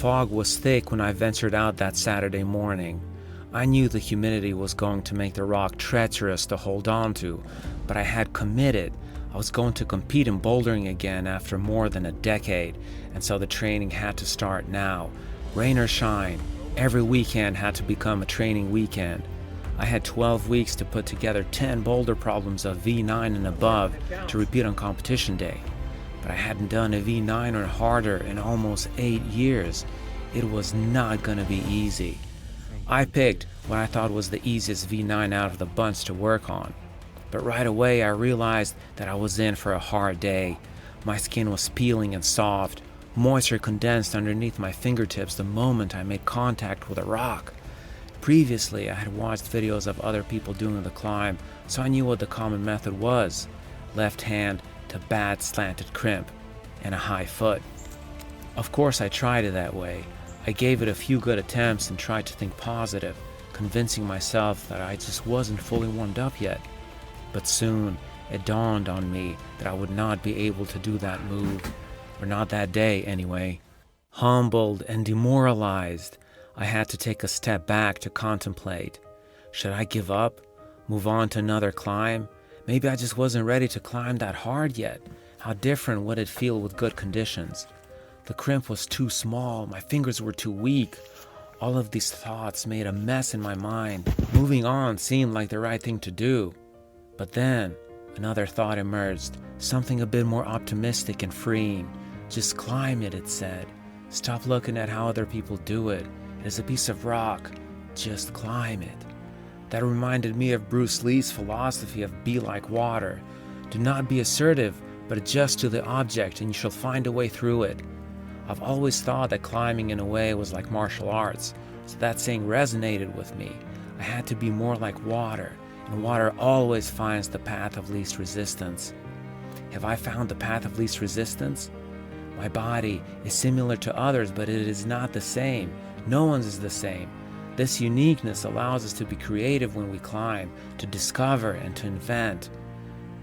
fog was thick when I ventured out that Saturday morning. I knew the humidity was going to make the rock treacherous to hold on to, but I had committed. I was going to compete in bouldering again after more than a decade, and so the training had to start now. Rain or shine, every weekend had to become a training weekend. I had 12 weeks to put together 10 boulder problems of V9 and above to repeat on competition day. But I hadn't done a V9 or harder in almost 8 years. It was not gonna be easy. I picked what I thought was the easiest V9 out of the bunch to work on. But right away I realized that I was in for a hard day. My skin was peeling and soft. Moisture condensed underneath my fingertips the moment I made contact with a rock. Previously, I had watched videos of other people doing the climb, so I knew what the common method was. Left hand to bad slanted crimp and a high foot. Of course I tried it that way. I gave it a few good attempts and tried to think positive, convincing myself that I just wasn't fully warmed up yet. But soon, it dawned on me that I would not be able to do that move, or not that day anyway. Humbled and demoralized, I had to take a step back to contemplate. Should I give up? Move on to another climb? Maybe I just wasn't ready to climb that hard yet. How different would it feel with good conditions? The crimp was too small, my fingers were too weak. All of these thoughts made a mess in my mind. Moving on seemed like the right thing to do. But then, another thought emerged, something a bit more optimistic and freeing. Just climb it, it said. Stop looking at how other people do it. It is a piece of rock. Just climb it. That reminded me of Bruce Lee's philosophy of be like water. Do not be assertive, but adjust to the object and you shall find a way through it. I've always thought that climbing in a way was like martial arts, so that saying resonated with me. I had to be more like water, and water always finds the path of least resistance. Have I found the path of least resistance? My body is similar to others, but it is not the same. No one's is the same. This uniqueness allows us to be creative when we climb, to discover and to invent.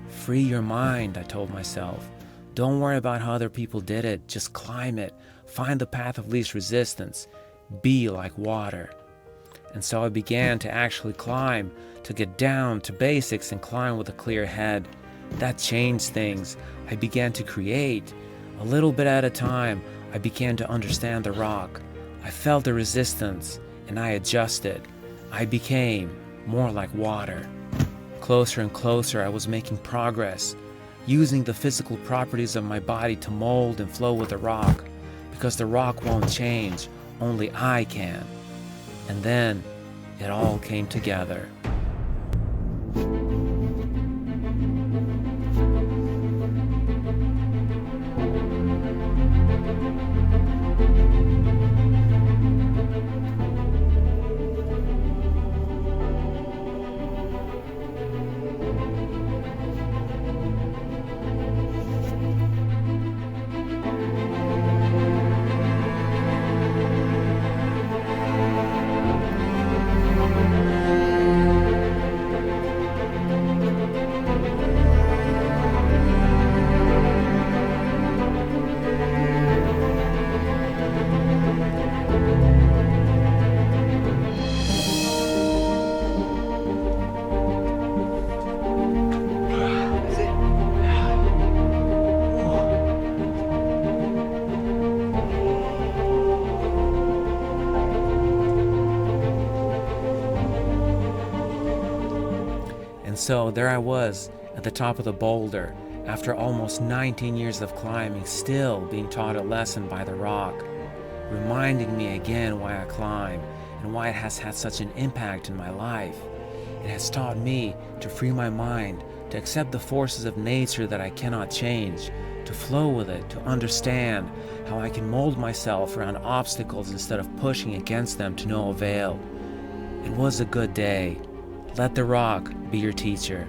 Free your mind, I told myself. Don't worry about how other people did it, just climb it. Find the path of least resistance. Be like water. And so I began to actually climb, to get down to basics and climb with a clear head. That changed things. I began to create. A little bit at a time, I began to understand the rock. I felt the resistance, and I adjusted. I became more like water. Closer and closer, I was making progress, using the physical properties of my body to mold and flow with the rock, because the rock won't change, only I can. And then it all came together. And so there I was at the top of the boulder, after almost 19 years of climbing, still being taught a lesson by the rock, reminding me again why I climb and why it has had such an impact in my life. It has taught me to free my mind, to accept the forces of nature that I cannot change, to flow with it, to understand how I can mold myself around obstacles instead of pushing against them to no avail. It was a good day. Let the rock be your teacher.